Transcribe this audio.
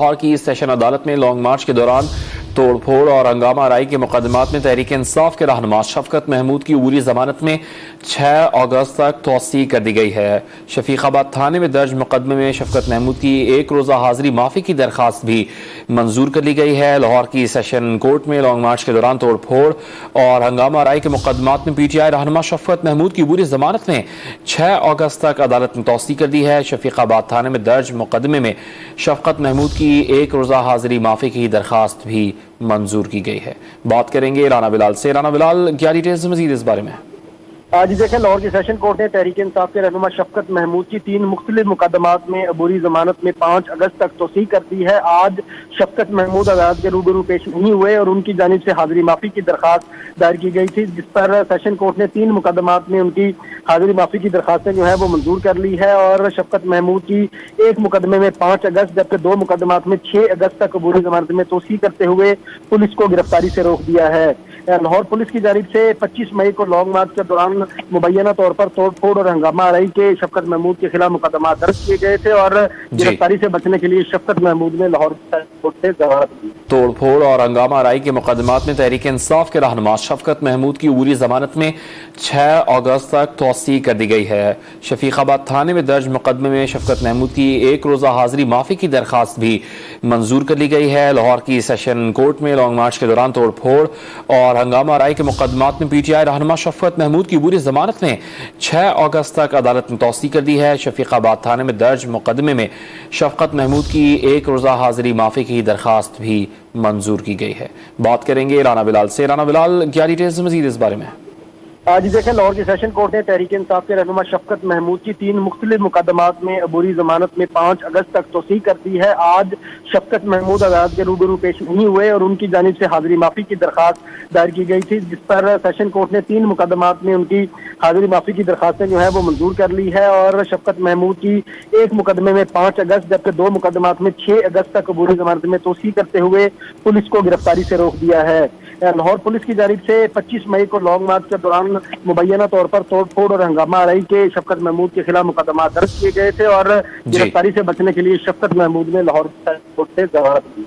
लाहौर की सेशन अदालत में लॉन्ग मार्च के दौरान तोड़फोड़ और हंगामा आराई के मुकदमात में तहरीक इंसाफ के रहनुमा शफकत महमूद की अबूरी जमानत में 6 अगस्त तक तौसी कर दी गई है। शफीकाबाद थाने में दर्ज मुकदमे में शफकत महमूद की एक रोज़ा हाजिरी माफ़ी की दरख्वास्त भी मंजूर कर ली गई है। लाहौर की सेशन कोर्ट में लॉन्ग मार्च के दौरान तोड़फोड़ और हंगामा आराई के मुकदमात में PTI रहनुमा शफकत महमूद की अबूरी जमानत में 6 अगस्त तक अदालत ने तौसी कर दी है। शफीकाबाद थाने में दर्ज मुकदमे में शफकत महमूद की एक रोज़ा हाजिरी माफ़ी की दरख्वास्त भी मंजूर की गई है। बात करेंगे राना बिलाल से। राना बिलाल, क्या डिटेल्स मजीद इस बारे में? आज देखें, लाहौर की सेशन कोर्ट ने तहरीक इंसाफ के रहनुमा शफकत महमूद की 3 मुख्तलिफ मुकदमात में अबूरी जमानत में 5 अगस्त तक तौसीह कर दी है। आज शफकत महमूद अदालत के रूबरू पेश नहीं हुए और उनकी जानिब से हाजिरी माफी की दरखास्त दायर की गई थी, जिस पर सेशन कोर्ट ने 3 मुकदमात में उनकी हाजिरी माफी की दरखास्तें जो है वो मंजूर कर ली है। और शफकत महमूद की एक मुकदमे में 5 अगस्त जबकि 2 मुकदमात में 6 अगस्त तक अबूरी जमानत में तौसीह करते हुए पुलिस को गिरफ्तारी से रोक दिया है। लाहौर पुलिस की जानिब से 25 मई को लॉन्ग मार्च के दौरान मुबैना तौर पर तोड़फोड़ और हंगामा आराई के शफकत महमूद के खिलाफ मुकदमा दर्ज किए गए थे और गिरफ्तारी से बचने के लिए शफकत महमूद ने लाहौर कोर्ट से जमानत दी। तोड़फोड़ और हंगामा आराई के मुकदमात में तहरीक इंसाफ के रहनुमा शफकत महमूद की अबूरी जमानत में 6 अगस्त तक तौसी कर दी गई है। शफीकाबाद थाने में दर्ज मुकदमे में शफकत महमूद की एक रोज़ा हाजिरी माफी की दरख्वास्त भी मंजूर कर ली गई है। लाहौर की सेशन कोर्ट में लॉन्ग मार्च के दौरान तोड़फोड़ और हंगामा आराई के मुकदमात में PTI रहनुमा शफकत महमूद की अबूरी जमानत में 6 अगस्त तक अदालत ने तौसी कर दी है। शफीकाबाद थाने में दर्ज मुकदमे में शफकत महमूद की एक रोज़ा हाजिरी माफी की दरख्वास्त भी मंजूर की गई है। बात करेंगे राना बिलाल से। राना बिलाल, क्या डिटेल्स मजीद इस बारे में? आज देखें, लाहौर की सेशन कोर्ट ने तहरीक इंसाफ के रहनुमा शफकत महमूद की 3 मुख्तलिफ मुकदमात में अबूरी जमानत में 5 अगस्त तक तौसीह कर दी है। आज शफकत महमूद अदालत के रूबरू पेश नहीं हुए और उनकी जानिब से हाजिरी माफी की दरखास्त दायर की गई थी, जिस पर सेशन कोर्ट ने 3 मुकदमात में उनकी हाजिरी माफी की दरखास्तें जो है वो मंजूर कर ली है। और शफकत महमूद की एक मुकदमे में 5 अगस्त जबकि 2 मुकदमात में 6 अगस्त तक अबूरी जमानत में तौसीह करते हुए पुलिस को गिरफ्तारी से रोक दिया है। लाहौर पुलिस की जानिब से 25 मई को लॉन्ग मार्च के दौरान मुबैना तौर पर तोड़फोड़ और हंगामा आराई के शफकत महमूद के खिलाफ मुकदमा दर्ज किए गए थे और गिरफ्तारी से बचने के लिए शफकत महमूद ने लाहौर कोर्ट से जमानत दी।